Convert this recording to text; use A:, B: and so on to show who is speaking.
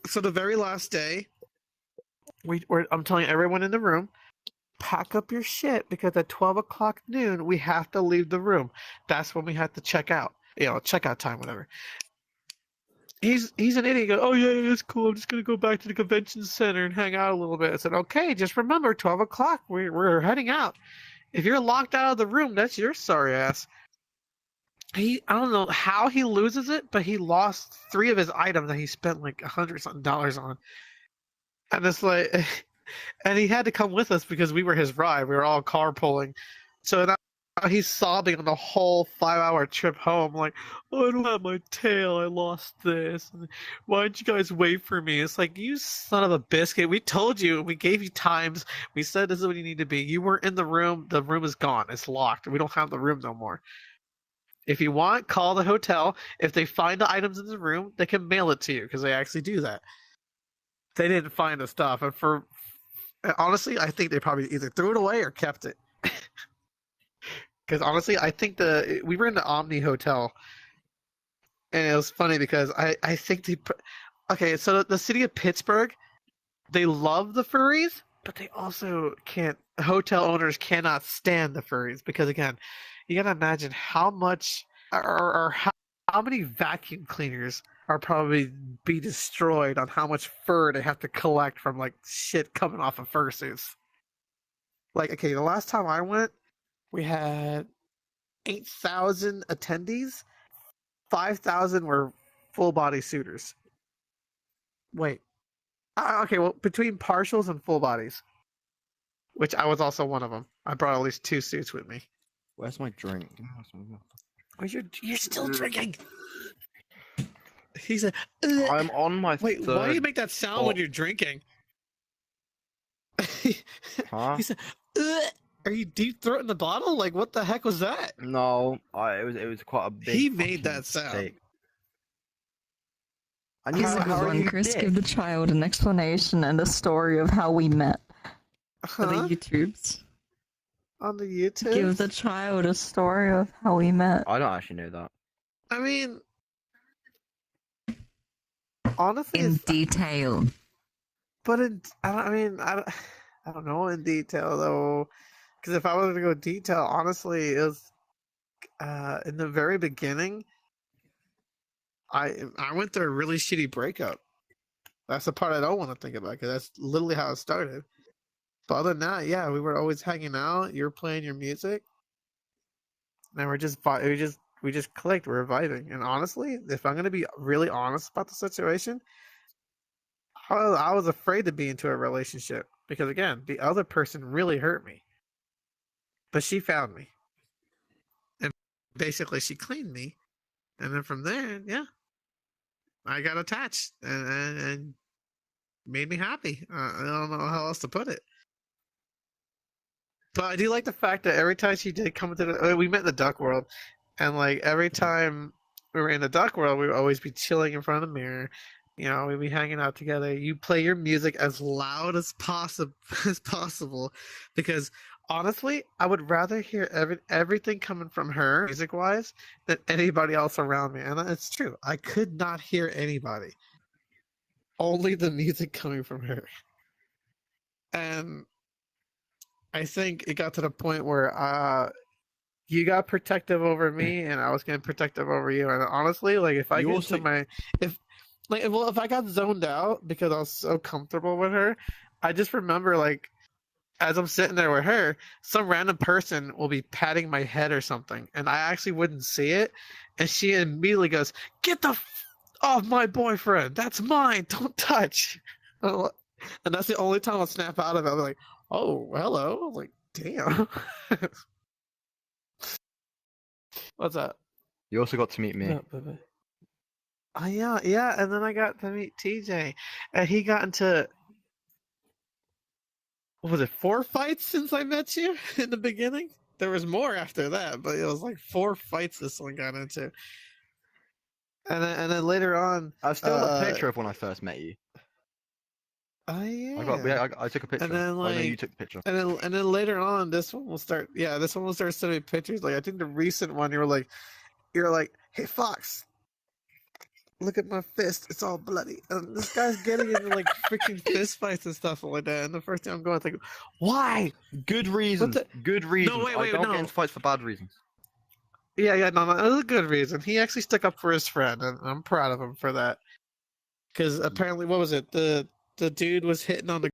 A: So the very last day, I'm telling everyone in the room, pack up your shit because at 12 o'clock noon we have to leave the room. That's when we have to check out. Checkout time, whatever. He's an idiot. He goes, oh yeah, it's cool. I'm just gonna go back to the convention center and hang out a little bit. I said, okay, just remember, 12 o'clock. We're heading out. If you're locked out of the room, that's your sorry ass. I don't know how he loses it, but he lost 3 of his items that he spent like $100-something on. And it's like, and he had to come with us because we were his ride. We were all carpooling. So now he's sobbing on the whole 5-hour trip home, like, oh, I don't have my tail. I lost this. Why didn't you guys wait for me? It's like, you son of a biscuit. We told you. We gave you times. We said this is what you need to be. You weren't in the room. The room is gone. It's locked. We don't have the room no more. If you want, call the hotel. If they find the items in the room, they can mail it to you because they actually do that. They didn't find the stuff, and honestly, I think they probably either threw it away or kept it. Because honestly, I think we were in the Omni Hotel, and it was funny because I think okay, so the city of Pittsburgh, they love the furries, but they also can't. Hotel owners cannot stand the furries because again, you gotta imagine how much or how many vacuum cleaners are probably be destroyed on how much fur they have to collect from like shit coming off of fursuits. Like, okay, the last time I went, we had 8,000 attendees. 5,000 were full body suitors. Wait, okay, well, between partials and full bodies, which I was also one of them. I brought at least 2 suits with me.
B: Where's my drink?
A: You're still drinking. He said,
B: I'm on my
A: wait, why do you make that sound when you're drinking?
B: Huh?
A: He said, are you deep throating the bottle? Like, what the heck was that?
B: No, it was quite a big.
A: He made that sound.
B: Mistake.
C: And Chris, give the child an explanation and a story of how we met. For the YouTubes.
A: On the YouTube?
C: Give the child a story of how we met.
B: I don't actually know that.
A: I mean, honestly,
C: in detail.
A: But I don't know in detail though, because if I was to go detail, honestly, it was in the very beginning. I went through a really shitty breakup. That's the part I don't want to think about because that's literally how it started. But other than that, yeah, we were always hanging out. You're playing your music, and we just clicked. We're vibing, and honestly, if I'm gonna be really honest about the situation, I was afraid to be into a relationship because again, the other person really hurt me, but she found me, and basically she cleaned me, and then from there, yeah, I got attached and made me happy. I don't know how else to put it. But I do like the fact that every time she did come into we met in the Duck World, and like every time we were in the Duck World, we would always be chilling in front of the mirror. You know, we'd be hanging out together. You play your music as loud as possible, because honestly, I would rather hear everything coming from her, music-wise, than anybody else around me. And it's true. I could not hear anybody. Only the music coming from her. And I think it got to the point where you got protective over me, and I was getting protective over you. And honestly, like if I if I got zoned out because I was so comfortable with her, I just remember like as I'm sitting there with her, some random person will be patting my head or something, and I actually wouldn't see it, and she immediately goes, "Get the off my boyfriend! That's mine! Don't touch!" And that's the only time I'll snap out of it. I'm like, "Oh, hello!" I'm like, damn. What's that?
B: You also got to meet me.
A: Oh yeah, and then I got to meet TJ, and he got into, what was it, 4 fights since I met you in the beginning? There was more after that, but it was like 4 fights this one got into. And then later on,
B: I've still got a picture of when I first met you.
A: Oh yeah.
B: I took a picture.
A: And then like,
B: no, you took the picture.
A: And then later on, this one will start sending me pictures. Like I think the recent one, you're like, "Hey Fox, look at my fist, it's all bloody. And this guy's getting into like freaking fist fights and stuff like that. And the first thing I'm going to think, why?
B: Good reasons. Good reasons.
A: wait,
B: I don't
A: no.
B: get into fights for bad reasons.
A: Yeah, no, that's a good reason. He actually stuck up for his friend, and I'm proud of him for that. Because apparently, what was it? The dude was hitting on the